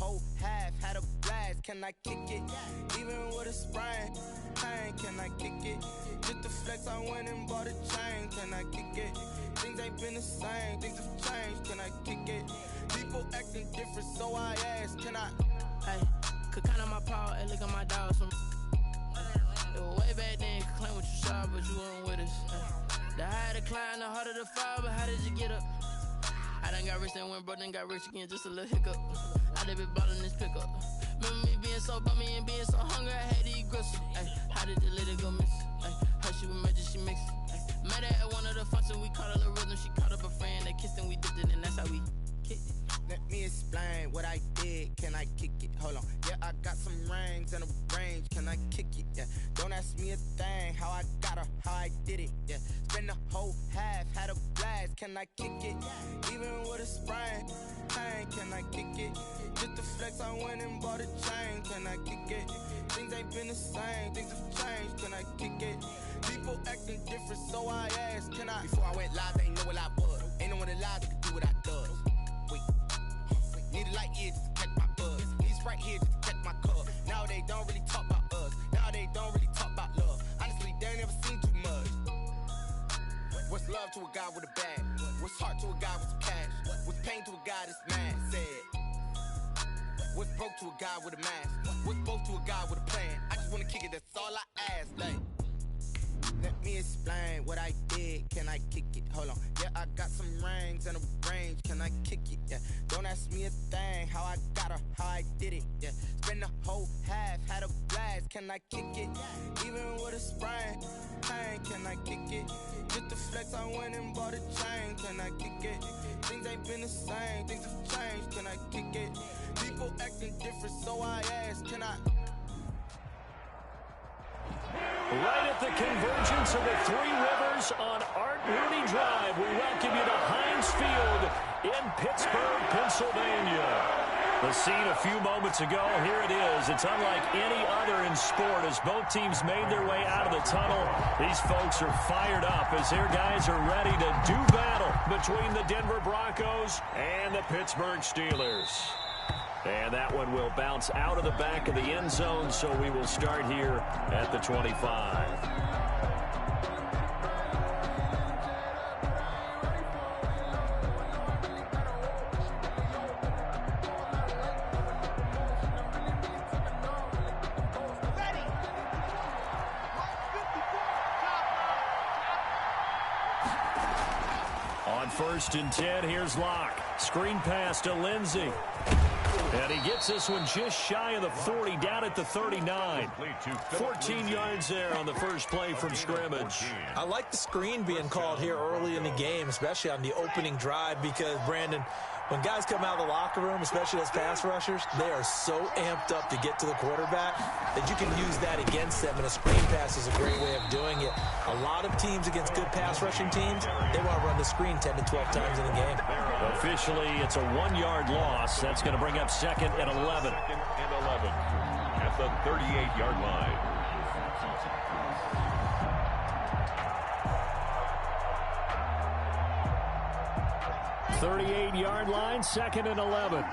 whole half, had a blast. Can I kick it? Even with a sprain, pain, can I kick it? Just the flex, I went and bought a chain. Can I kick it? Things ain't been the same, things have changed. Can I kick it? People acting different, so I ask, can I? Hey, could count on my power, hey, look at my dogs. It was way back then, could claim what you saw, but you weren't with us. The higher the climb, the harder the fall, but how did you get up? I done got rich, then went broke, then got rich again, just a little hiccup. I done been ballin' this pickup. Remember me being so bummy and being so hungry, I had to eat gristle. Ay, how did the lady go miss? Ay, how she was magic, she mixed. Met her at one of the functions, we caught a little rhythm. She caught up a friend, they kissed and we dipped it, and that's how we kicked it. Let me explain what I did. Can I kick it? Hold on. Yeah, I got some rings and a range. Can I kick it? Yeah. Don't ask me a thing. How I got her, how I did it. Yeah. Spend the whole half, had a blast. Can I kick it? Even with a sprain, pain. Can I kick it? Just the flex, I went and bought a chain. Can I kick it? Things ain't been the same. Things have changed. Can I kick it? People acting different, so I ask, can I? Before I went live, they ain't know what I was. Ain't no one alive that could do what I does. Wait. Need a light ear just to catch my buzz. Need Sprite here just to catch my cup. Now they don't really talk about us. Now they don't really talk about love. Honestly, they ain't never seen too much. What's love to a guy with a bag? What's heart to a guy with some cash? What's pain to a guy that's mad? Said. What's broke to a guy with a mask? What's both to a guy with a plan? I just wanna kick it, that's all I ask. Like, let me explain what I did. Can I kick it? Hold on. Yeah, I got some rings and a range. Can I kick it? Yeah. Don't ask me a thing. How I got her, how I did it. Yeah. Spend the whole half, had a blast. Can I kick it? Even with a sprain, pain. Can I kick it? Just the flex, I went and bought a chain. Can I kick it? Things ain't been the same. Things have changed. Can I kick it? People acting different, so I ask, can I? Right at the convergence of the Three Rivers on Art Rooney Drive, we welcome you to Heinz Field in Pittsburgh, Pennsylvania. The scene a few moments ago, here it is. It's unlike any other in sport as both teams made their way out of the tunnel. These folks are fired up as their guys are ready to do battle between the Denver Broncos and the Pittsburgh Steelers. And that one will bounce out of the back of the end zone, so we will start here at the 25. On 1st and 10, here's Locke. Screen pass to Lindsey. And he gets this one just shy of the 40, down at the 39. 14 yards there on the first play from scrimmage. I like the screen being called here early in the game, especially on the opening drive, because, Brandon, when guys come out of the locker room, especially as pass rushers, they are so amped up to get to the quarterback that you can use that against them, and a screen pass is a great way of doing it. A lot of teams against good pass rushing teams, they want to run the screen 10 to 12 times in a game. Officially, it's a 1-yard loss. That's going to bring up 2nd and 11. 2nd and 11 at the 38-yard line. .38-yard line, 2nd and 11.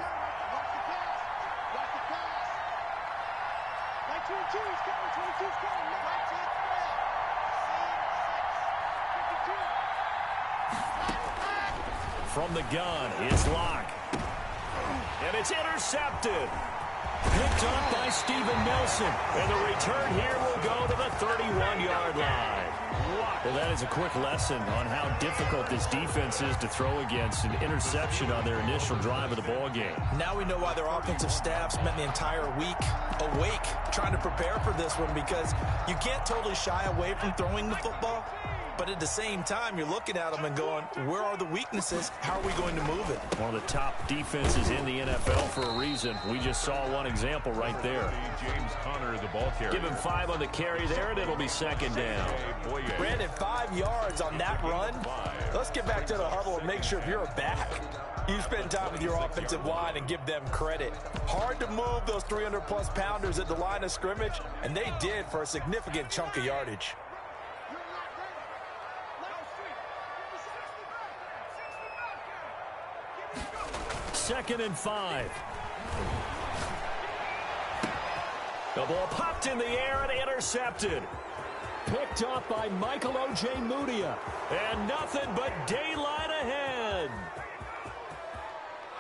From the gun, it's Locke. And it's intercepted. Picked up by Steven Nelson. And the return here will go to the 31-yard line. Well, that is a quick lesson on how difficult this defense is to throw against. An interception on their initial drive of the ball game. Now we know why their offensive staff spent the entire week awake trying to prepare for this one, because you can't totally shy away from throwing the football. But at the same time, you're looking at them and going, where are the weaknesses? How are we going to move it? One of the top defenses in the NFL for a reason. We just saw one example right there. James Conner, the ball carrier. Give him 5 on the carry there, and it'll be 2nd down. Brandon, 5 yards on that run. Let's get back to the huddle and make sure if you're a back, you spend time with your offensive line and give them credit. Hard to move those 300-plus pounders at the line of scrimmage, and they did for a significant chunk of yardage. 2nd and 5. The ball popped in the air and intercepted. Picked off by Michael O.J. Mudia. And nothing but daylight ahead.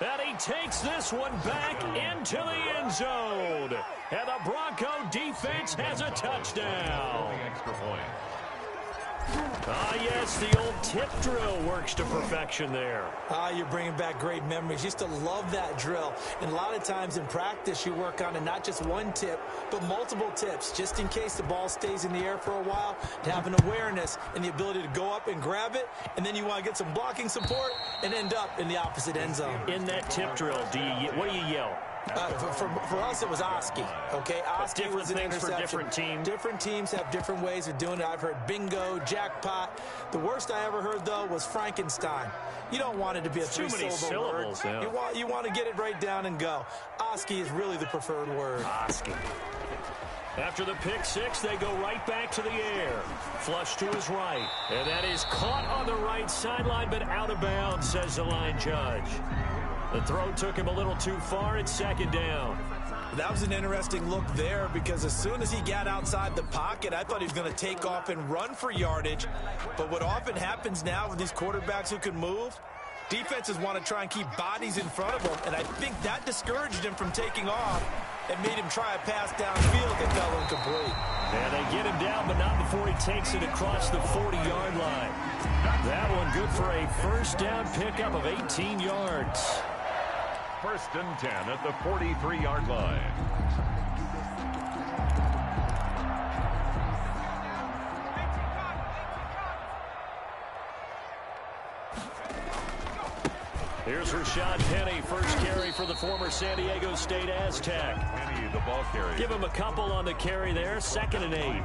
And he takes this one back into the end zone. And the Bronco defense has a touchdown. Extra point. Ah, yes, the old tip drill works to perfection there. You're bringing back great memories. Used to love that drill. And a lot of times in practice, you work on it, not just one tip, but multiple tips, just in case the ball stays in the air for a while, to have an awareness and the ability to go up and grab it, and then you want to get some blocking support and end up in the opposite end zone. In that tip drill, what do you yell? For us, it was Oski. Okay, Oski was an interception. For different teams. Different teams have different ways of doing it. I've heard bingo, jackpot. The worst I ever heard, though, was Frankenstein. You don't want it to be a three-syllable word. Yeah. You want to get it right down and go. Oski is really the preferred word. Oski. After the pick six, they go right back to the air. Flush to his right. And that is caught on the right sideline, but out of bounds, says the line judge. The throw took him a little too far. It's second down. That was an interesting look there because as soon as he got outside the pocket, I thought he was going to take off and run for yardage. But what often happens now with these quarterbacks who can move, defenses want to try and keep bodies in front of them, and I think that discouraged him from taking off and made him try a pass downfield that fell incomplete. And they get him down, but not before he takes it across the 40-yard line. That one good for a first down pickup of 18 yards. First and 10 at the 43-yard line. Here's Rashad Penny, first carry for the former San Diego State Aztec. Penny, the ball carrier. Give him a couple on the carry there, 2nd and 8.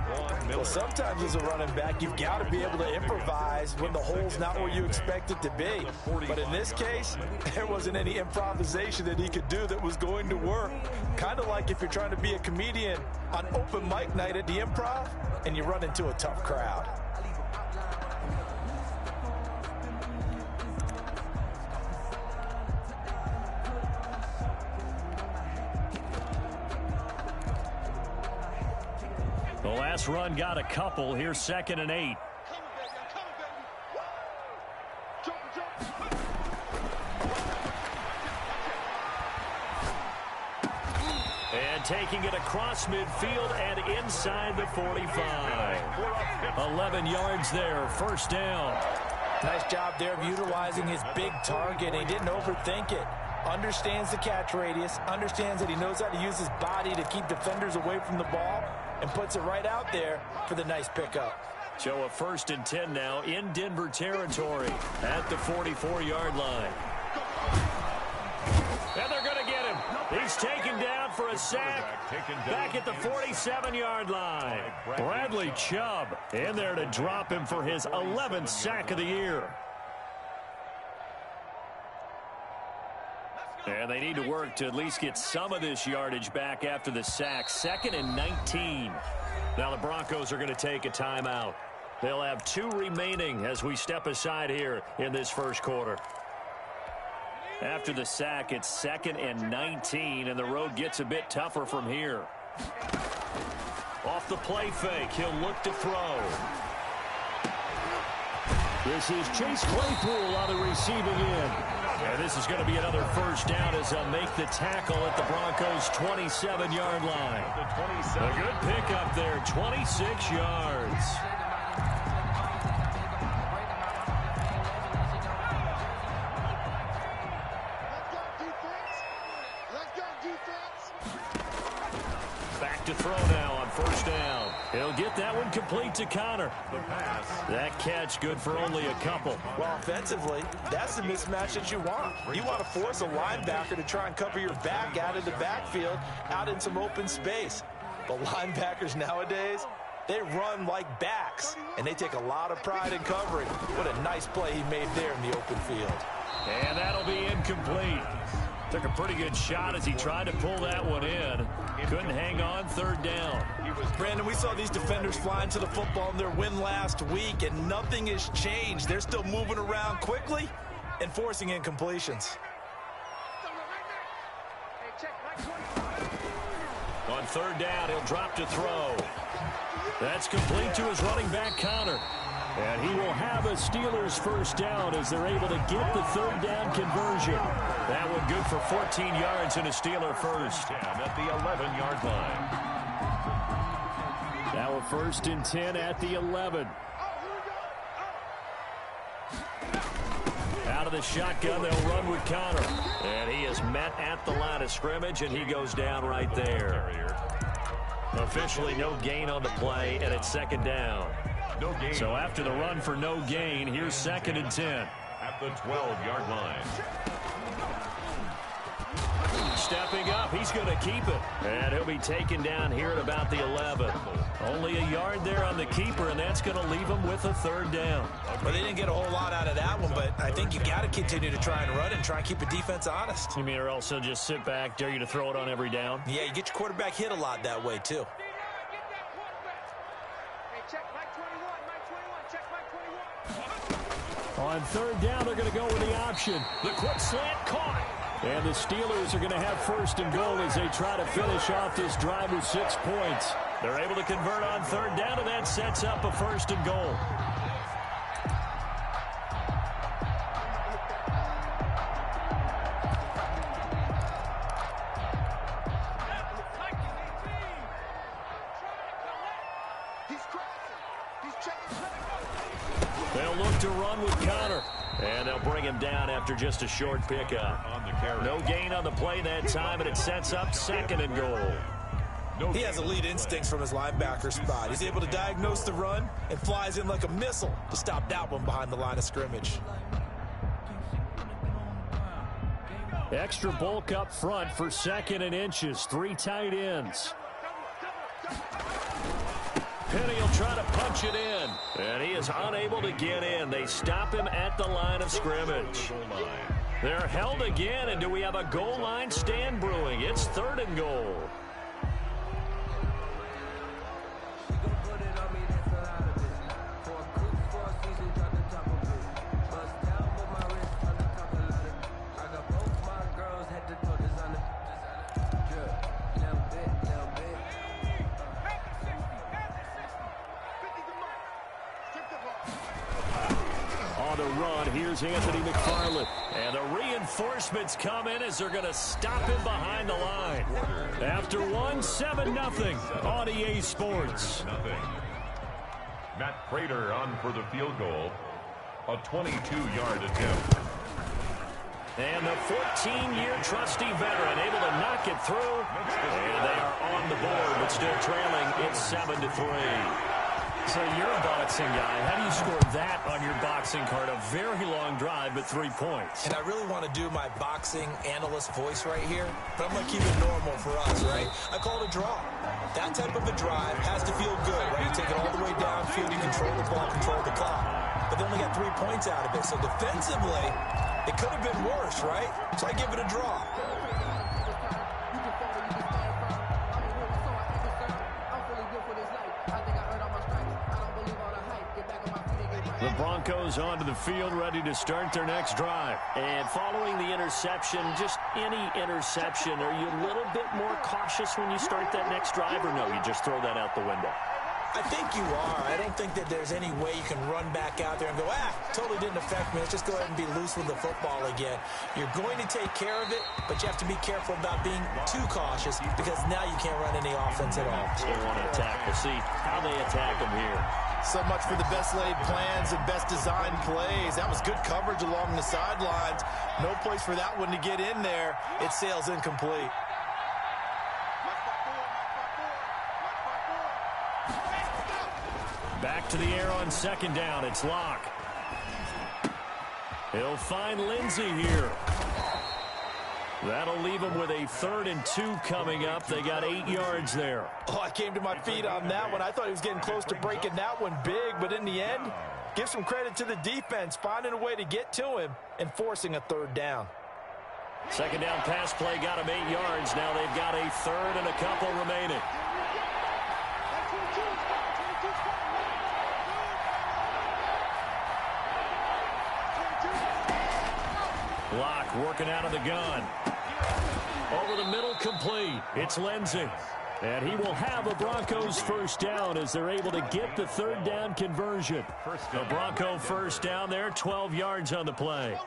Well, sometimes as a running back, you've got to be able to improvise when the hole's not where you expect it to be. But in this case, there wasn't any improvisation that he could do that was going to work. Kind of like if you're trying to be a comedian on open mic night at the Improv and you run into a tough crowd. The last run got a couple. Here's 2nd and 8. And taking it across midfield and inside the 45. 11 yards there, first down. Nice job there of utilizing his big target. He didn't overthink it. Understands the catch radius, understands that he knows how to use his body to keep defenders away from the ball, and puts it right out there for the nice pickup. So a 1st and 10 now in Denver territory at the 44-yard line. And they're going to get him. He's taken down for a sack back at the 47-yard line. Bradley Chubb in there to drop him for his 11th sack of the year. And they need to work to at least get some of this yardage back after the sack. 2nd and 19. Now the Broncos are going to take a timeout. They'll have 2 remaining as we step aside here in this first quarter. After the sack, it's 2nd and 19, and the road gets a bit tougher from here. Off the play fake, he'll look to throw. This is Chase Claypool on the receiving end. And this is going to be another first down as they'll make the tackle at the Broncos' 27-yard line. A good pickup there, 26 yards. Back to throw now on first down. He'll get that one complete to Connor. The pass. That catch good for only a couple. Well, offensively, that's the mismatch that you want. You want to force a linebacker to try and cover your back out of the backfield, out in some open space. But linebackers nowadays, they run like backs, and they take a lot of pride in covering. What a nice play he made there in the open field. And that'll be incomplete. Took a pretty good shot as he tried to pull that one in. Couldn't hang on, 3rd down. Brandon, we saw these defenders flying to the football in their win last week, and nothing has changed. They're still moving around quickly and forcing incompletions. On third down, he'll drop to throw. That's complete to his running back, Connor. And he will have a Steelers first down as they're able to get the third down conversion. That one good for 14 yards and a Steeler first. At the 11-yard line. Now a 1st and 10 at the 11. Out of the shotgun, they'll run with Connor. And he is met at the line of scrimmage, and he goes down right there. Officially no gain on the play, and it's 2nd down. No gain. So after the run for no gain, here's 2nd and 10. At the 12-yard line. Stepping up, he's going to keep it. And he'll be taken down here at about the 11. Only a yard there on the keeper, and that's going to leave him with a 3rd down. Well, they didn't get a whole lot out of that one, but I think you got to continue to try and run and try and keep the defense honest. You mean or also just sit back, dare you to throw it on every down? Yeah, you get your quarterback hit a lot that way, too. On 3rd down, they're going to go with the option. The quick slant caught. And the Steelers are going to have 1st and goal as they try to finish off this drive with 6 points. They're able to convert on 3rd down, and that sets up a 1st and goal. They'll look to run with Connor. And they'll bring him down after just a short pickup. No gain on the play that time, and it sets up 2nd and goal. He has elite instincts from his linebacker spot. He's able to diagnose the run and flies in like a missile to stop that one behind the line of scrimmage. Extra bulk up front for 2nd and inches. 3 tight ends. Penny will try to punch it in. And he is unable to get in. They stop him at the line of scrimmage. They're held again, and do we have a goal line stand brewing? It's 3rd and goal. Here's Anthony McFarland. And the reinforcements come in as they're going to stop him behind the line. After 7-0 on EA Sports. Matt Prater on for the field goal. A 22-yard attempt. And the 14-year trusty veteran able to knock it through. And they are on the board, but still trailing. It's 7-3. So you're a boxing guy. How do you score that on your boxing card? A very long drive, but 3 points. And I really want to do my boxing analyst voice right here, but I'm going to keep it normal for us, right? I call it a draw. That type of a drive has to feel good, right? You take it all the way downfield, you control the ball, control the clock. But they only got 3 points out of it. So defensively, it could have been worse, right? So I give it a draw. The Broncos onto the field, ready to start their next drive. And following the interception, just any interception, are you a little bit more cautious when you start that next drive, or no, you just throw that out the window? I think you are. I don't think that there's any way you can run back out there and go, totally didn't affect me. Let's just go ahead and be loose with the football again. You're going to take care of it, but you have to be careful about being too cautious because now you can't run any offense at all. They want to attack. We'll see how they attack them here. So much for the best laid plans and best designed plays. That was good coverage along the sidelines. No place for that one to get in there. It sails incomplete. Back to the air on 2nd down. It's Locke. He'll find Lindsey here. That'll leave him with a 3rd and 2 coming up. They got 8 yards there. Oh, I came to my feet on that one. I thought he was getting close to breaking that one big, but in the end, give some credit to the defense, finding a way to get to him and forcing a 3rd down. 2nd down pass play got him 8 yards. Now they've got a 3rd and a couple remaining. Locke working out of the gun. Over the middle, complete. It's Lindsey. And he will have a Broncos first down as they're able to get the third down conversion. The Bronco first down there, 12 yards on the play.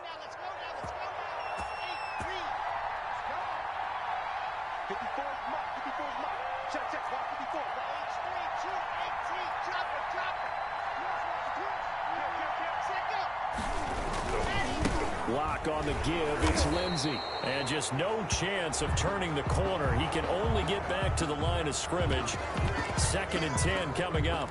Block on the give, it's Lindsey. And just no chance of turning the corner. He can only get back to the line of scrimmage. 2nd and 10 coming up.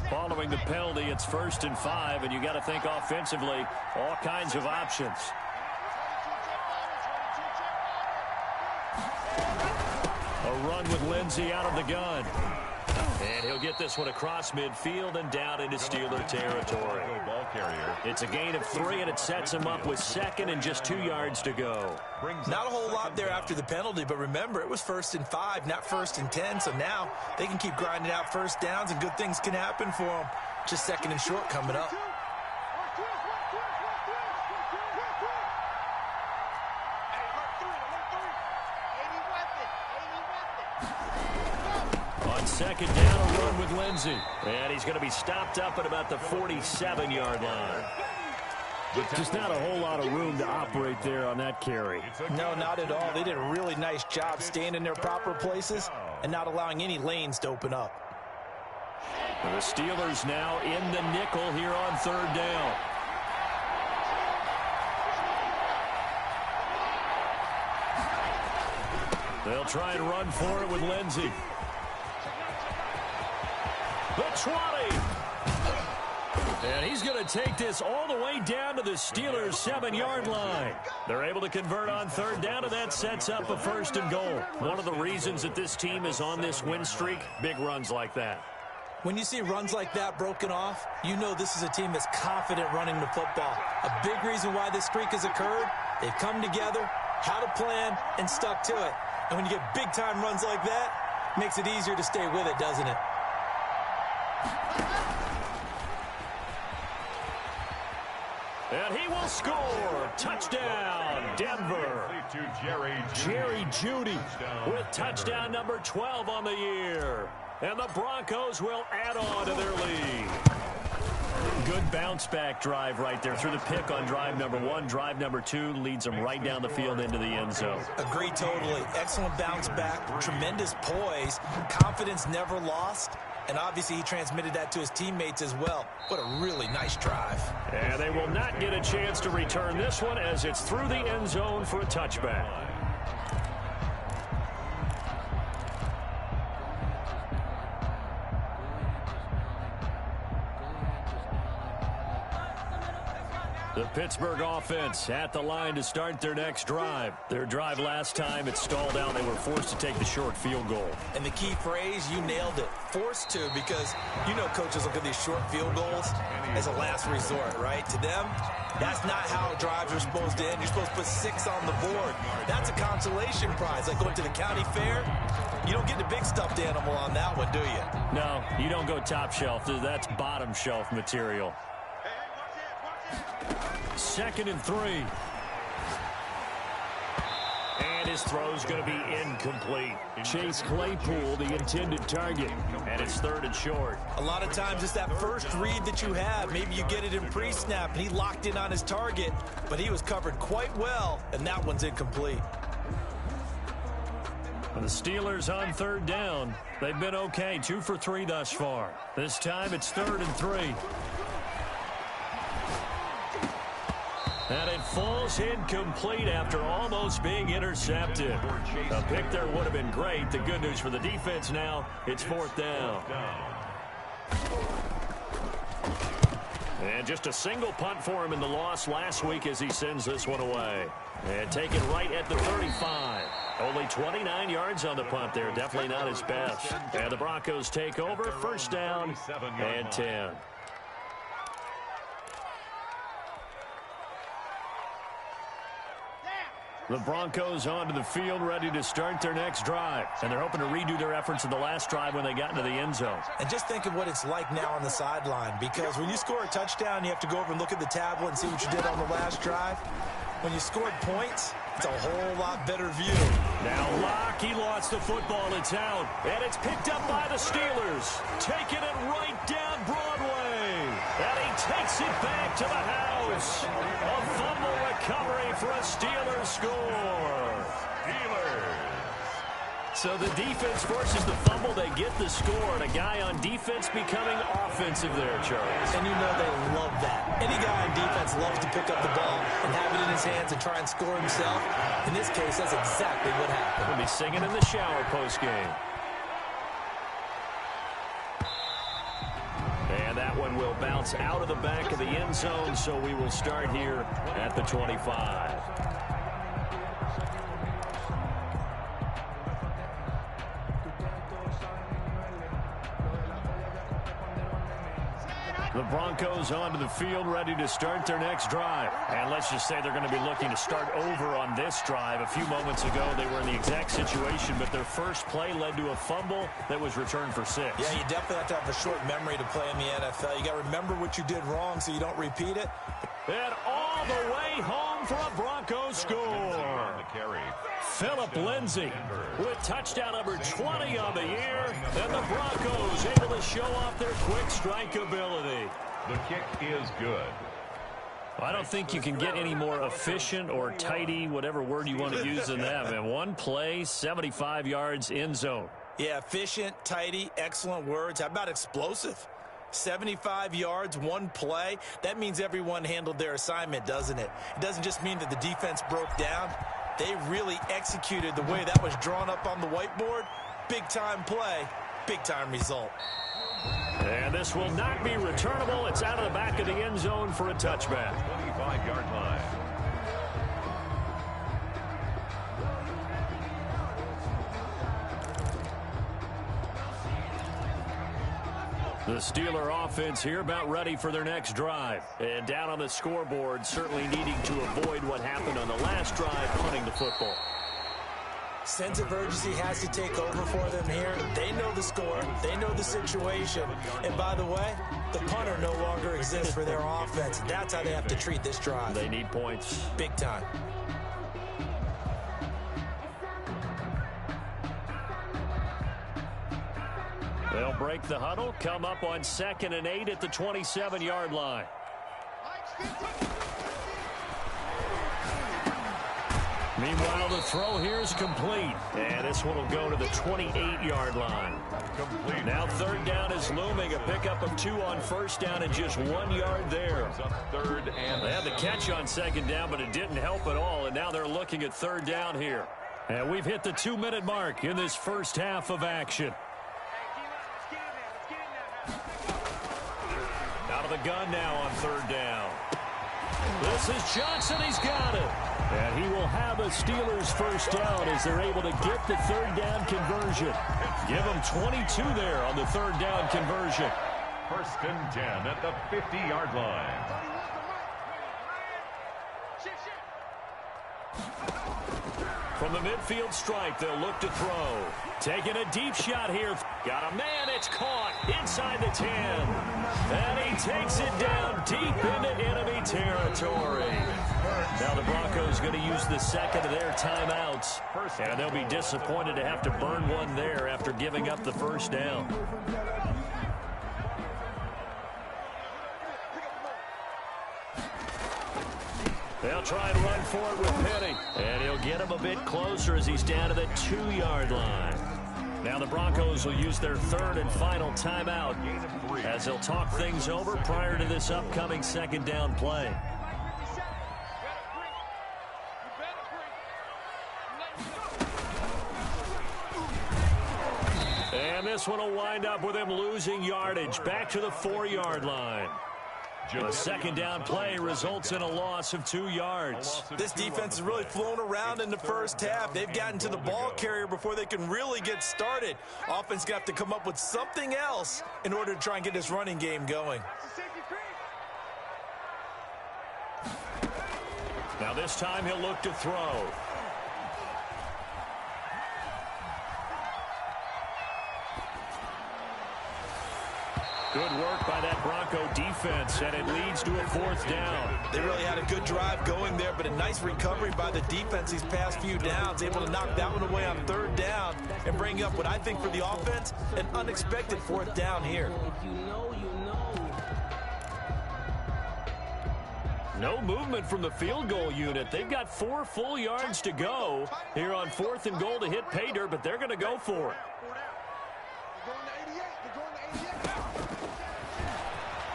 Following the penalty, it's 1st and 5, and you got to think offensively, all kinds of options. A run with Lindsey out of the gun. And he'll get this one across midfield and down into Steeler territory. It's a gain of 3, and it sets him up with 2nd and just 2 yards to go. Not a whole lot there after the penalty, but remember, it was 1st and 5, not 1st and 10, so now they can keep grinding out first downs, and good things can happen for them. Just 2nd and short coming up. On 2nd down, a run with Lindsey. And he's going to be stopped up at about the 47-yard line. Just not a whole lot of room to operate there on that carry. No, not at all. They did a really nice job staying in their proper places and not allowing any lanes to open up. The Steelers now in the nickel here on 3rd down. They'll try and run for it with Lindsey. The 20. And he's going to take this all the way down to the Steelers' 7-yard line. They're able to convert on 3rd down, and that sets up a 1st and goal. One of the reasons that this team is on this win streak, big runs like that. When you see runs like that broken off, you know this is a team that's confident running the football. A big reason why this streak has occurred, they've come together, had a plan, and stuck to it. And when you get big-time runs like that, it makes it easier to stay with it, doesn't it? And he will score. Touchdown, Denver. Jerry Jeudy with touchdown number 12 on the year. And the Broncos will add on to their lead. Good bounce-back drive right there through the pick on drive number 1. Drive number 2 leads them right down the field into the end zone. Agree totally. Excellent bounce-back, tremendous poise, confidence never lost. And obviously he transmitted that to his teammates as well. What a really nice drive. And they will not get a chance to return this one as it's through the end zone for a touchback. The Pittsburgh offense at the line to start their next drive. Their drive last time, it stalled out. They were forced to take the short field goal. And the key phrase, you nailed it. Forced to, because you know coaches look at these short field goals as a last resort, right? To them, that's not how drives are supposed to end. You're supposed to put 6 on the board. That's a consolation prize, like going to the county fair. You don't get the big stuffed animal on that one, do you? No, you don't go top shelf. That's bottom shelf material. 2nd and 3. And his throw's going to be incomplete. Chase Claypool, the intended target. And it's 3rd and short. A lot of times it's that first read that you have. Maybe you get it in pre-snap, and he locked in on his target, but he was covered quite well, and that one's incomplete. The Steelers on 3rd down. They've been okay, 2 for 3 thus far. This time it's 3rd and 3. And it falls incomplete after almost being intercepted. A pick there would have been great. The good news for the defense now, it's 4th down. And just a single punt for him in the loss last week as he sends this one away. And taken right at the 35. Only 29 yards on the punt there. Definitely not his best. And the Broncos take over. 1st down and 10. The Broncos onto the field, ready to start their next drive. And they're hoping to redo their efforts in the last drive when they got into the end zone. And just think of what it's like now on the sideline, because when you score a touchdown, you have to go over and look at the tablet and see what you did on the last drive. When you scored points, it's a whole lot better view. Now Locke, he lost the football. It's out. And it's picked up by the Steelers. Taking it right down Broadway. And he takes it back to the house. A fumble recovery for a Steelers score. Steelers. So the defense forces the fumble. They get the score. And a guy on defense becoming offensive there, Charles. And you know they love that. Any guy on defense loves to pick up the ball and have it in his hands and try and score himself. In this case, that's exactly what happened. We'll be singing in the shower post-game. And that one will bounce out of the back of the end zone, so we will start here at the 25. The Broncos onto the field, ready to start their next drive. And let's just say they're going to be looking to start over on this drive. A few moments ago, they were in the exact situation, but their first play led to a fumble that was returned for 6. Yeah, you definitely have to have a short memory to play in the NFL. You got to remember what you did wrong so you don't repeat it. And all the way home for a Broncos score. Phillip Lindsay with touchdown number 20 on the year. And the Broncos able to show off their quick strike ability. The kick is good. I don't think you can get any more efficient or tidy, whatever word you want to use in that. And one play, 75 yards in zone. Yeah, efficient, tidy, excellent words. How about explosive? 75 yards, one play. That means everyone handled their assignment, doesn't it? It doesn't just mean that the defense broke down. They really executed the way that was drawn up on the whiteboard. Big-time play, big-time result. And this will not be returnable. It's out of the back of the end zone for a touchback. 25-yard line. The Steeler offense here about ready for their next drive. And down on the scoreboard, certainly needing to avoid what happened on the last drive, punting the football. Sense of urgency has to take over for them here. They know the score. They know the situation. And by the way, the punter no longer exists for their offense. That's how they have to treat this drive. They need points. Big time. They'll break the huddle, come up on 2nd and 8 at the 27-yard line. Meanwhile, the throw here is complete. And this one will go to the 28-yard line. Complete. Now 3rd down is looming. A pickup of 2 on 1st down and just 1 yard there. Third and They had the catch on 2nd down, but it didn't help at all. And now they're looking at 3rd down here. And we've hit the 2-minute mark in this first half of action. Out of the gun now on 3rd down. This is Johnson. He's got it. And he will have a Steelers first down as they're able to get the 3rd down conversion. Give them 22 there on the 3rd down conversion. 1st and 10 at the 50-yard line. From the midfield stripe, they'll look to throw. Taking a deep shot here. Got a man. It's caught inside the 10. And he takes it down deep into enemy territory. Now the Broncos going to use the 2nd of their timeouts. And they'll be disappointed to have to burn one there after giving up the 1st down. They'll try and run for it with Penny. And he'll get him a bit closer as he's down to the 2-yard line. Now the Broncos will use their 3rd and final timeout as they'll talk things over prior to this upcoming 2nd down play. And this one will wind up with him losing yardage back to the 4-yard line. The 2nd down play results in a loss of 2 yards. This defense has really flown around in the first half. They've gotten to the ball carrier before they can really get started. Offense got to come up with something else in order to try and get this running game going. Now this time he'll look to throw. Good work by that Bronco defense, and it leads to a 4th down. They really had a good drive going there, but a nice recovery by the defense these past few downs, able to knock that one away on 3rd down and bring up what I think for the offense, an unexpected 4th down here. No movement from the field goal unit. They've got 4 full yards to go here on 4th and goal to hit pay dirt, but they're going to go for it.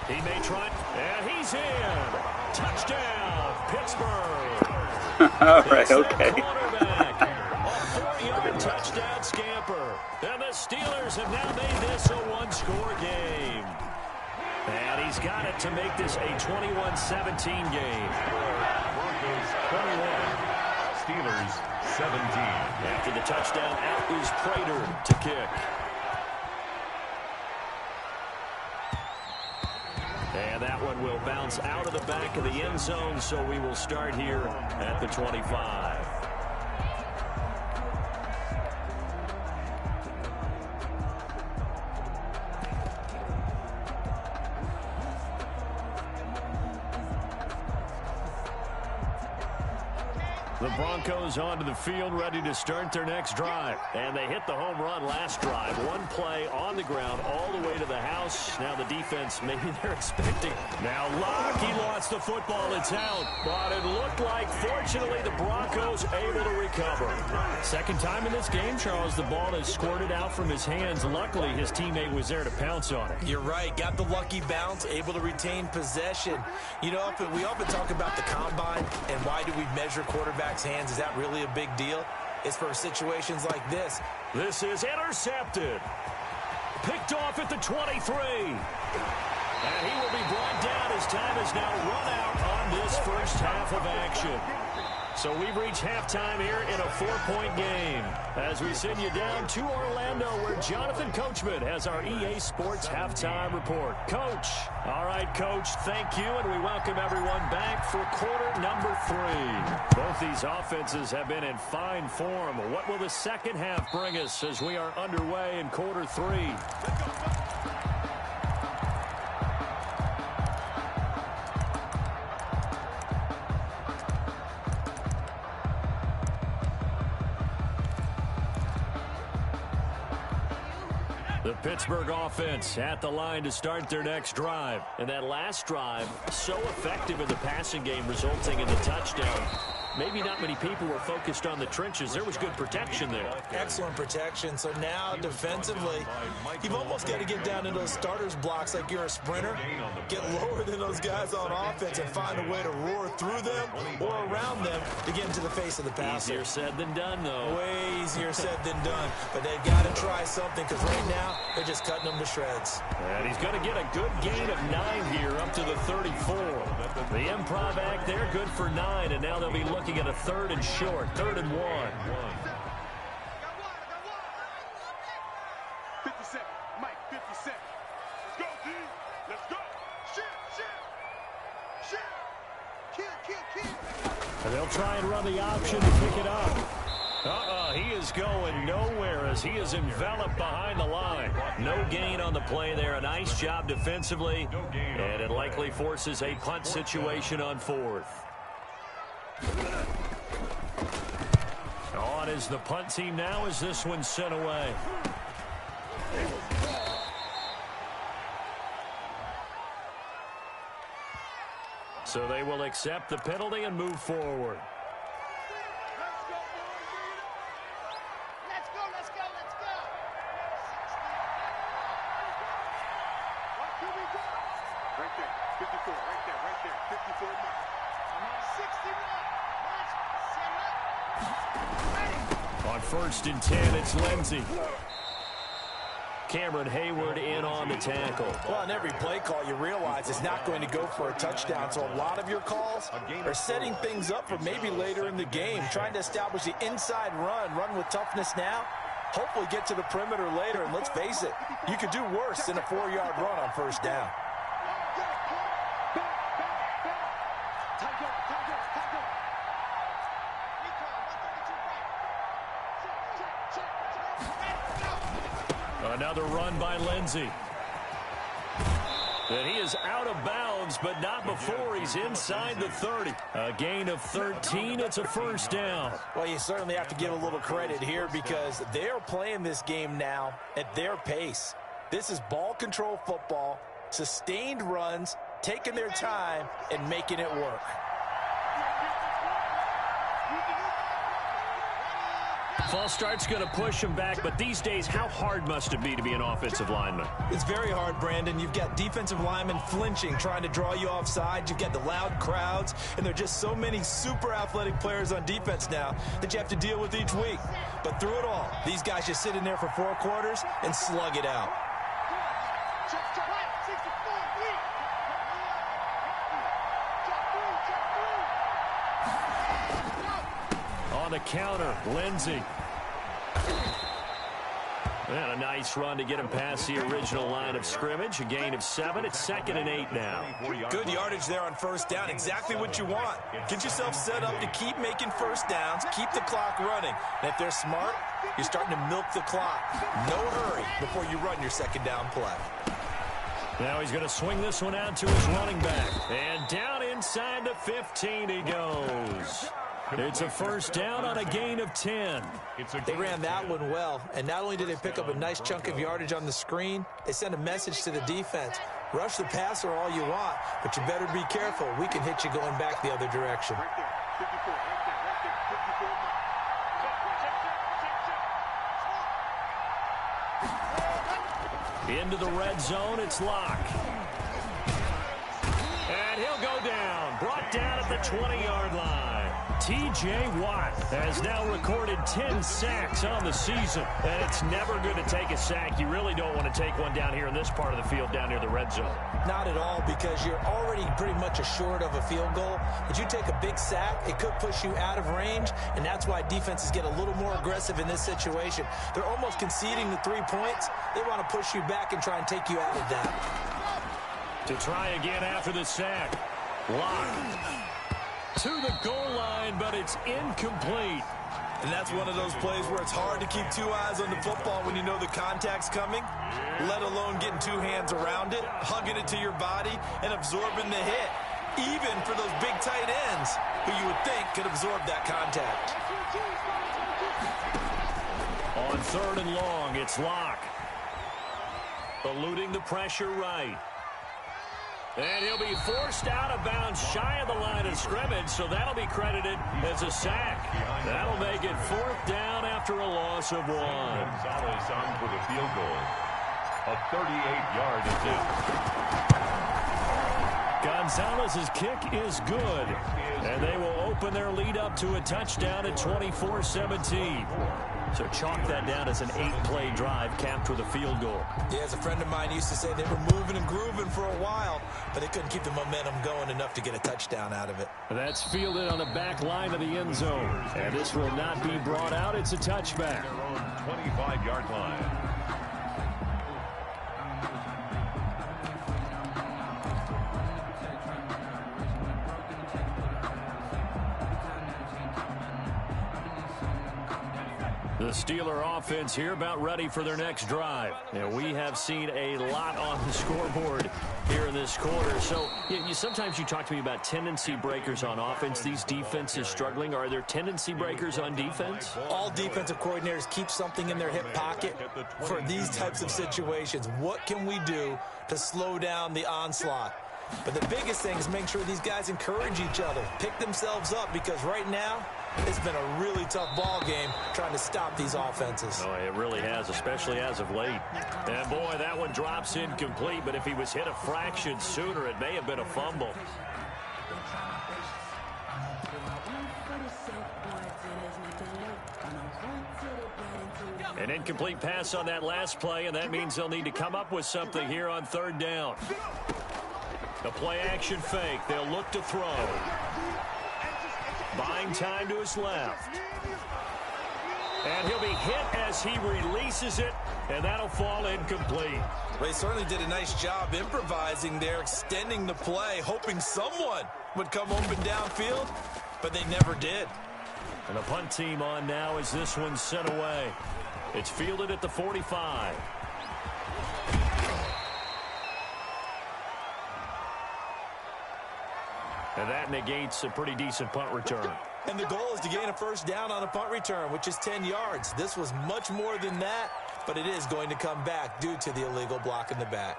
He may try, and he's in. Touchdown, Pittsburgh. All right, okay. Quarterback, a 4-yard touchdown scamper. And the Steelers have now made this a 1-score game. And he's got it to make this a 21-17 game. Broncos 21, Steelers 17. After the touchdown, out is Prater to kick. And that one will bounce out of the back of the end zone, so we will start here at the 25. The Broncos onto the field, ready to start their next drive. And they hit the home run last drive. One play on the ground all the way to the house. Now the defense, maybe they're expecting. Now Locke, he lost the football. It's out. But it looked like, fortunately, the Broncos able to recover. Second time in this game, Charles, the ball has squirted out from his hands. Luckily, his teammate was there to pounce on it. You're right. Got the lucky bounce, able to retain possession. You know, we often talk about the combine and why do we measure quarterbacks' hands. Is that really a big deal? It's for situations like this. This is intercepted. Picked off at the 23. And he will be brought down as time has now run out on this first half of action. So we've reached halftime here in a 4-point game as we send you down to Orlando where Jonathan Coachman has our EA Sports halftime report. Coach. All right, Coach, thank you, and we welcome everyone back for quarter number 3. Both these offenses have been in fine form. What will the second half bring us as we are underway in quarter 3? The Pittsburgh offense at the line to start their next drive. And that last drive, so effective in the passing game, resulting in the touchdown. Maybe not many people were focused on the trenches. There was good protection there. Excellent protection. So now defensively, you've almost got to get down in those starters blocks like you're a sprinter. Get lower than those guys on offense and find a way to roar through them or around them to get into the face of the passer. Easier said than done, though. Way easier said than done. But they've got to try something because right now they're just cutting them to shreds. And he's going to get a good gain of 9 here up to the 34. The improv act there, good for 9, and now they'll be looking at a 3rd and short, 3rd and 1. 50 seconds, Mike, 50 seconds. Let's go, D. Let's go. Kill. And they'll try and run the option to pick it up. He is going nowhere as he is enveloped behind the line. No gain on the play there. A nice job defensively. And it likely forces a punt situation on 4th. On is the punt team now as this one's sent away. So they will accept the penalty and move forward. Right there, 54, right there, 54 mark. 61. On 1st and 10, it's Lindsey. Cameron Hayward in on the tackle. Well, on every play call, you realize it's not going to go for a touchdown. So a lot of your calls are setting things up for maybe later in the game, trying to establish the inside run with toughness now. Hopefully get to the perimeter later, and let's face it, you could do worse than a 4-yard run on 1st down. Another run by Lindsey. And he is out of bounds, but not before he's inside the 30. A gain of 13. It's a first down. Well, you certainly have to give a little credit here because they're playing this game now at their pace. This is ball control football, sustained runs, taking their time, and making it work. False start's going to push him back, but these days, how hard must it be to be an offensive lineman? It's very hard, Brandon. You've got defensive linemen flinching, trying to draw you offside. You've got the loud crowds, and there are just so many super athletic players on defense now that you have to deal with each week. But through it all, these guys just sit in there for 4 quarters and slug it out. On the counter, Lindsey. And a nice run to get him past the original line of scrimmage. A gain of 7. It's 2nd and 8 now. Good yardage there on first down. Exactly what you want. Get yourself set up to keep making first downs, keep the clock running. And if they're smart, you're starting to milk the clock. No hurry before you run your second down play. Now he's going to swing this one out to his running back. And down inside the 15 he goes. It's a first down on a gain of 10. They ran that one well, and not only did they pick up a nice chunk of yardage on the screen, they sent a message to the defense. Rush the passer all you want, but you better be careful. We can hit you going back the other direction. Into the red zone, it's Locke. And he'll go down. Brought down at the 20-yard line. T.J. Watt has now recorded 10 sacks on the season. And it's never good to take a sack. You really don't want to take one down here in this part of the field down near the red zone. Not at all, because you're already pretty much assured of a field goal. But you take a big sack, it could push you out of range, and that's why defenses get a little more aggressive in this situation. They're almost conceding the 3 points. They want to push you back and try and take you out of that. To try again after the sack. Locke to the goal line, but it's incomplete. And that's one of those plays where it's hard to keep 2 eyes on the football when you know the contact's coming, let alone getting 2 hands around it, hugging it to your body, and absorbing the hit, even for those big tight ends who you would think could absorb that contact. On 3rd and long, it's Locke. Eluding the pressure right. And he'll be forced out of bounds shy of the line of scrimmage, so that'll be credited as a sack. That'll make it 4th down after a loss of 1. Gonzalez on for the field goal. A 38-yard attempt. Gonzalez's kick is good, and they will open their lead up to a touchdown at 24-17. So chalk that down as an 8-play drive capped with a field goal. Yeah, as a friend of mine used to say, they were moving and grooving for a while, but they couldn't keep the momentum going enough to get a touchdown out of it. That's fielded on the back line of the end zone. And this will not be brought out. It's a touchback. Their own 25-yard line. The Steeler offense here about ready for their next drive. And we have seen a lot on the scoreboard here in this quarter. So sometimes you talk to me about tendency breakers on offense. These defenses struggling. Are there tendency breakers on defense? All defensive coordinators keep something in their hip pocket for these types of situations. What can we do to slow down the onslaught? But the biggest thing is make sure these guys encourage each other, pick themselves up, because right now it's been a really tough ball game trying to stop these offenses. Oh, it really has, especially as of late. And boy, that one drops incomplete, but if he was hit a fraction sooner, it may have been a fumble. An incomplete pass on that last play, and that means they'll need to come up with something here on 3rd down. The play-action fake. They'll look to throw. Buying time to his left. And he'll be hit as he releases it, and that'll fall incomplete. They certainly did a nice job improvising there, extending the play, hoping someone would come open downfield, but they never did. And the punt team on now as this one's sent away. It's fielded at the 45. And that negates a pretty decent punt return. And the goal is to gain a first down on a punt return, which is 10 yards. This was much more than that, but it is going to come back due to the illegal block in the back.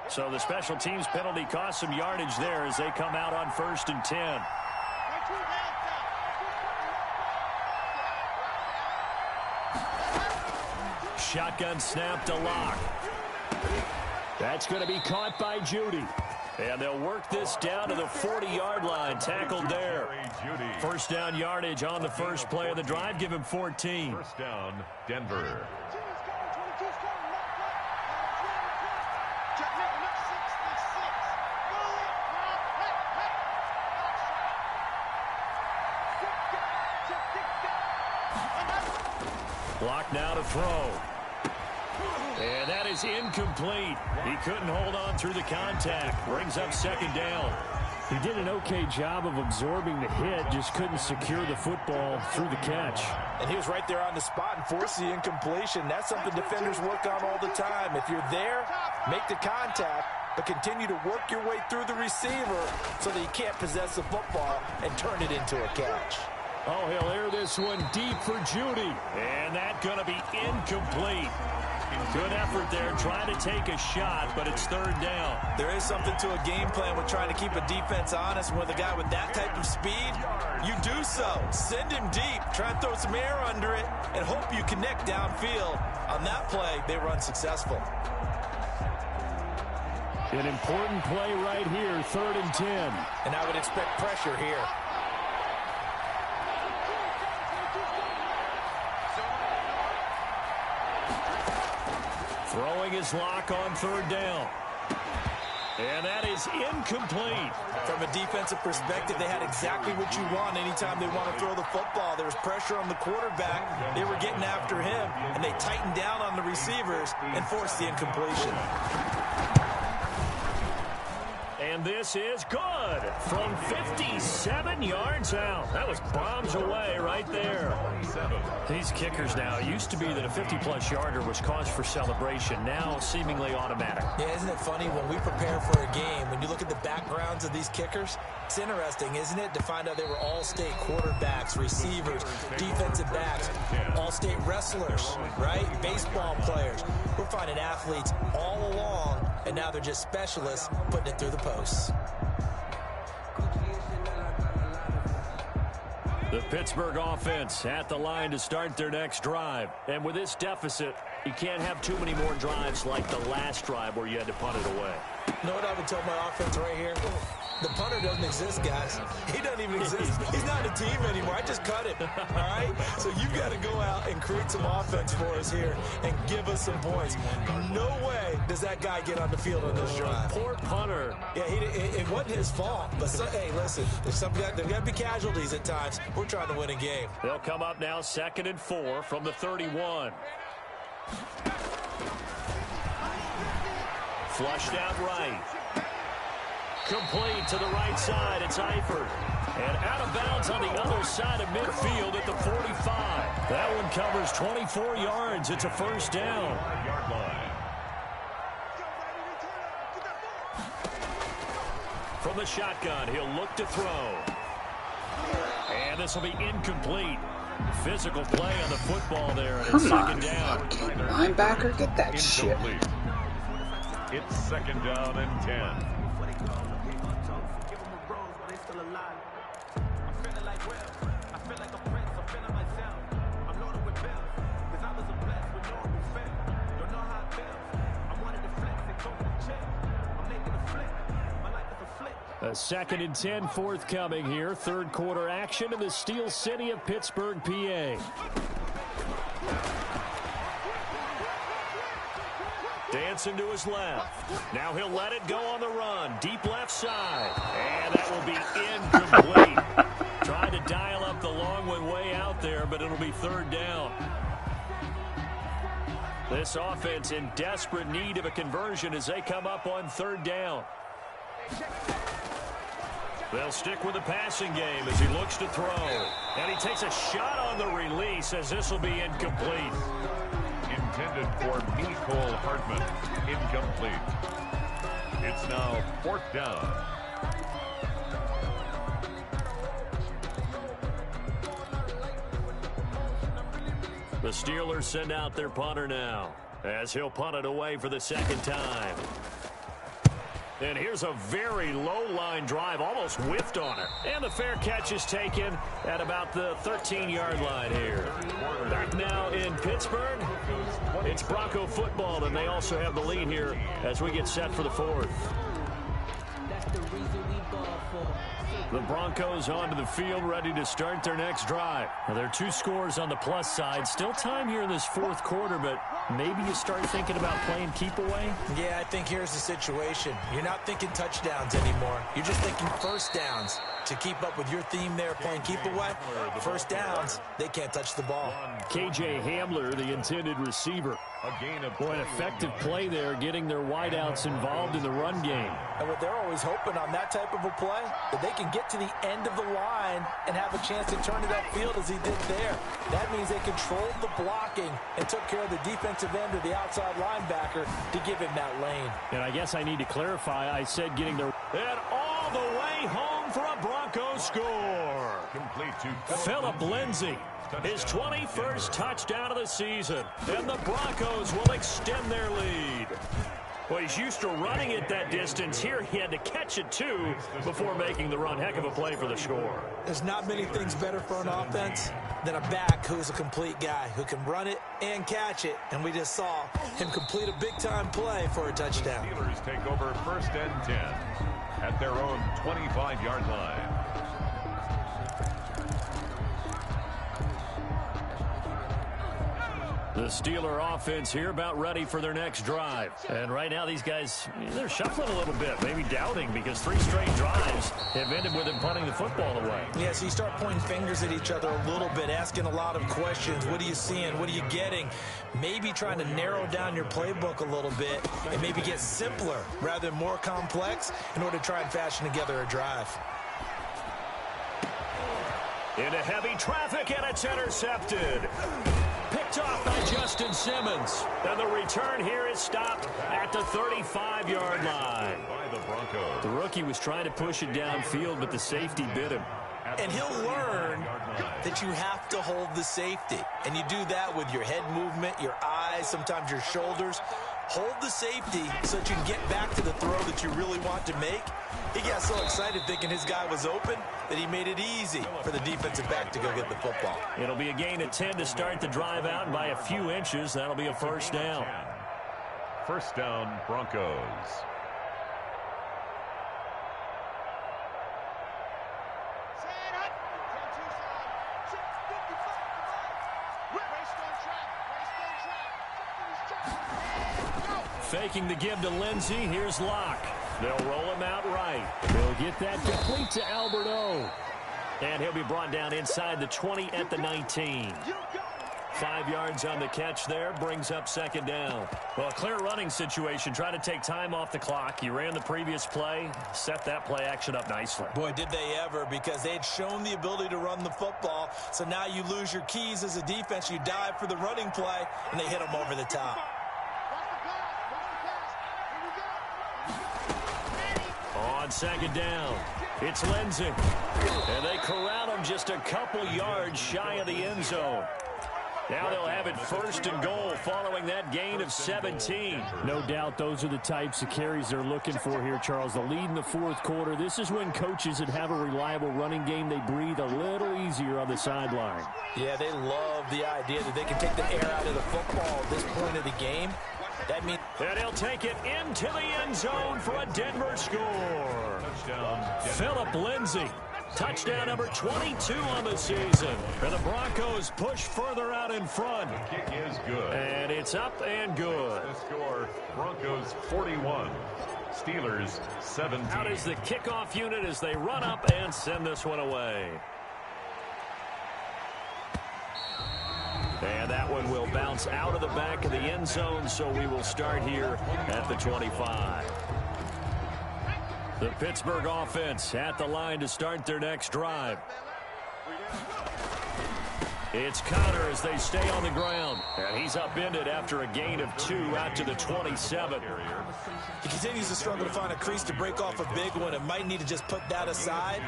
So the special teams penalty cost some yardage there as they come out on 1st and 10. Shotgun snap to Locke. That's going to be caught by Judy. And they'll work this down to the 40-yard line. Tackled there. First down yardage on the first play of the drive. Give him 14. First down, Denver. Block now to throw. And that is incomplete. He couldn't hold on through the contact. Brings up second down. He did an okay job of absorbing the hit, just couldn't secure the football through the catch. And he was right there on the spot and forced the incompletion. That's something defenders work on all the time. If you're there, make the contact, but continue to work your way through the receiver so that you can't possess the football and turn it into a catch. Oh, he'll air this one deep for Judy. And that's going to be incomplete. Good effort there, trying to take a shot, but it's third down. There is something to a game plan with trying to keep a defense honest. With a guy with that type of speed, you do so. Send him deep, try and throw some air under it, and hope you connect downfield. On that play, they were unsuccessful. An important play right here, 3rd and 10. And I would expect pressure here. Throwing his Lock on 3rd down. And that is incomplete. From a defensive perspective, they had exactly what you want anytime they want to throw the football. There was pressure on the quarterback. They were getting after him, and they tightened down on the receivers and forced the incompletion. And this is good from 57 yards out. That was bombs away right there. These kickers now, it used to be that a 50-plus yarder was cause for celebration. Now seemingly automatic. Yeah, isn't it funny when we prepare for a game, when you look at the backgrounds of these kickers, it's interesting, isn't it, to find out they were all-state quarterbacks, receivers, defensive backs, all-state wrestlers, right? Baseball players. We're finding athletes all along, and now they're just specialists putting it through the posts. The Pittsburgh offense at the line to start their next drive. And with this deficit, you can't have too many more drives like the last drive where you had to punt it away. You know what I would tell my offense right here? The punter doesn't exist, guys. He doesn't even exist. He's not a team anymore. I just cut him, all right? So you've got to go out and create some offense for us here and give us some points. No way does that guy get on the field on this drive. Poor punter. Yeah, it wasn't his fault. But, hey, listen, there's got to be casualties at times. We're trying to win a game. They'll come up now 2nd and 4 from the 31. Flushed out right. Complete to the right side. It's Eifert. And out of bounds on the other side of midfield at the 45. That one covers 24 yards. It's a first down. From the shotgun, he'll look to throw. And this will be incomplete. Physical play on the football there. And it's second down. Linebacker, get that shit. It's 2nd down and 10. A 2nd and 10 forthcoming here. 3rd quarter action in the Steel City of Pittsburgh, PA. Dancing to his left. Now he'll let it go on the run. Deep left side. And that will be incomplete. Trying to dial up the long one way out there, but it'll be 3rd down. This offense in desperate need of a conversion as they come up on 3rd down. They'll stick with the passing game as he looks to throw. And he takes a shot on the release as this will be incomplete. Intended for Nicole Hartman. Incomplete. It's now 4th down. The Steelers send out their punter now as he'll punt it away for the 2nd time. And here's a very low-line drive, almost whiffed on it. And the fair catch is taken at about the 13-yard line here. Back now in Pittsburgh, it's Bronco football, and they also have the lead here as we get set for the 4th. The Broncos onto the field, ready to start their next drive. Now, there are 2 scores on the plus side. Still time here in this 4th quarter, but maybe you start thinking about playing keep away? Yeah, I think here's the situation. You're not thinking touchdowns anymore. You're just thinking first downs. To keep up with your theme there, playing keep away, first downs, they can't touch the ball. KJ Hamler, the intended receiver. Boy, an effective play there, getting their wideouts involved in the run game. And what they're always hoping on that type of a play, that they can get to the end of the line and have a chance to turn it upfield as he did there. That means they controlled the blocking and took care of the defensive end or the outside linebacker to give him that lane. And I guess I need to clarify, I said getting their... And all the way home for a Bronco score. Complete to Philip Lindsay, his 21st touchdown of the season. And the Broncos will extend their lead. Well, he's used to running it that distance. Here he had to catch it, too, before making the run. Heck of a play for the score. There's not many things better for an offense than a back who's a complete guy, who can run it and catch it. And we just saw him complete a big-time play for a touchdown. The Steelers take over 1st and 10 at their own 25-yard line. The Steeler offense here about ready for their next drive. And right now these guys, they're shuffling a little bit, maybe doubting, because 3 straight drives have ended with them punting the football away. Yeah, so you start pointing fingers at each other a little bit, asking a lot of questions. What are you seeing? What are you getting? Maybe trying to narrow down your playbook a little bit and maybe get simpler rather than more complex in order to try and fashion together a drive. Into heavy traffic, and it's intercepted. Picked off by Justin Simmons. And the return here is stopped at the 35-yard line. By the Broncos. The rookie was trying to push it downfield, but the safety bit him. And he'll learn that you have to hold the safety. And you do that with your head movement, your eyes, sometimes your shoulders. Hold the safety so that you can get back to the throw that you really want to make. He got so excited thinking his guy was open that he made it easy for the defensive back to go get the football. It'll be a gain of 10 to start the drive out, and by a few inches, that'll be a first down. 1st down, Broncos. Faking the give to Lindsey. Here's Locke. They'll roll him out right. They'll get that complete to Albert O. And he'll be brought down inside the 20 at the 19. 5 yards on the catch there, brings up 2nd down. Well, a clear running situation, trying to take time off the clock. He ran the previous play, set that play action up nicely. Boy, did they ever, because they had shown the ability to run the football. So now you lose your keys as a defense. You dive for the running play, and they hit them over the top. On 2nd down, it's Lindsey. And they corral him just a couple yards shy of the end zone. Now they'll have it 1st and goal following that gain of 17. No doubt those are the types of carries they're looking for here, Charles. The lead in the 4th quarter. This is when coaches that have a reliable running game, they breathe a little easier on the sideline. Yeah, they love the idea that they can take the air out of the football at this point of the game. That means and he'll take it into the end zone for a Denver score. Touchdown, Philip Lindsay. Touchdown number 22 on the season. And the Broncos push further out in front. The kick is good. And it's up and good. The score, Broncos 41, Steelers 17. Out is the kickoff unit as they run up and send this one away. And that one will bounce out of the back of the end zone, so we will start here at the 25. The Pittsburgh offense at the line to start their next drive. It's Connor as they stay on the ground. And he's upended after a gain of 2 out to the 27. He continues to struggle to find a crease to break off a big one and might need to just put that aside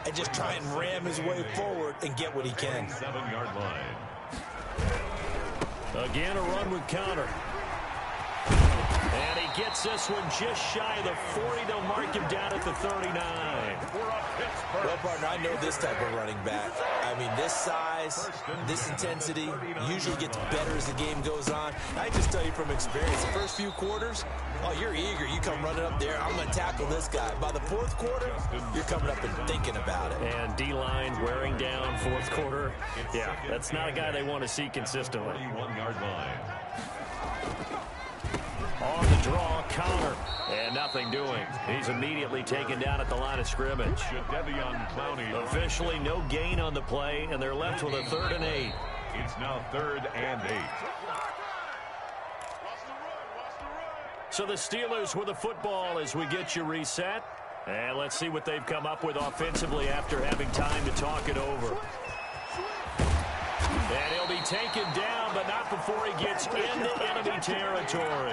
and just try and ram his way forward and get what he can. 7-yard line. Again, a run with Connor. And he gets this one just shy of the 40. They'll mark him down at the 39. Well, partner, I know this type of running back. I mean, this size, this intensity usually gets better as the game goes on. I just tell you from experience, the first few quarters, oh, you're eager. You come running up there. I'm going to tackle this guy. By the fourth quarter, you're coming up and thinking about it. And D-line wearing down fourth quarter. Yeah, that's not a guy they want to see consistently. 1-yard line. On the draw, Connor. And nothing doing. He's immediately taken down at the line of scrimmage. Officially no gain on the play, and they're left with a 3rd and 8. It's now 3rd and 8. So the Steelers with the football as we get you reset. And let's see what they've come up with offensively after having time to talk it over. And he'll be taken down, but not before he gets into enemy territory.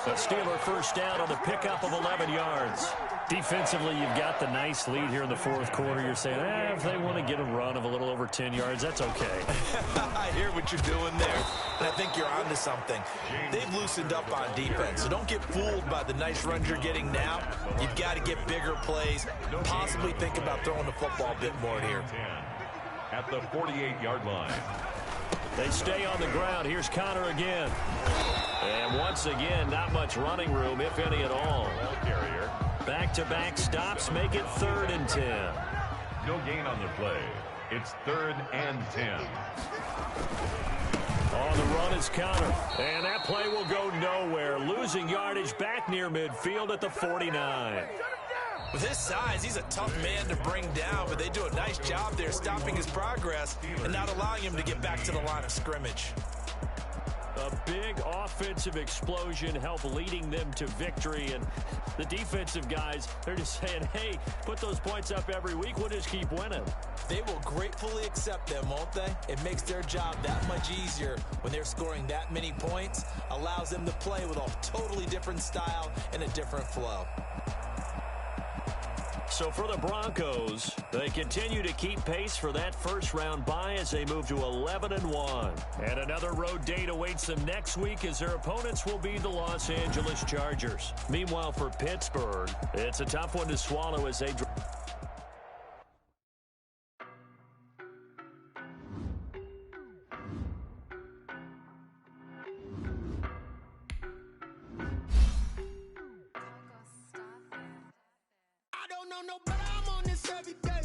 A Steeler first down on the pickup of 11 yards. Defensively, you've got the nice lead here in the fourth quarter. You're saying, if they want to get a run of a little over 10 yards, that's okay. I hear what you're doing there, and I think you're onto something. They've loosened up on defense, so don't get fooled by the nice runs you're getting now. You've got to get bigger plays, possibly think about throwing the football a bit more here. At the 48-yard line. They stay on the ground. Here's Connor again. And once again, not much running room, if any at all. Back-to-back stops make it 3rd and 10. No gain on the play. It's 3rd and 10. On the run is Connor. And that play will go nowhere. Losing yardage back near midfield at the 49. With his size, he's a tough man to bring down, but they do a nice job there stopping his progress and not allowing him to get back to the line of scrimmage. A big offensive explosion helped leading them to victory, and the defensive guys, they're just saying, hey, put those points up every week, we'll just keep winning. They will gratefully accept them, won't they? It makes their job that much easier when they're scoring that many points, allows them to play with a totally different style and a different flow. So for the Broncos, they continue to keep pace for that first-round bye as they move to 11-1. And another road date awaits them next week as their opponents will be the Los Angeles Chargers. Meanwhile, for Pittsburgh, it's a tough one to swallow as they... No, but I'm on this every day.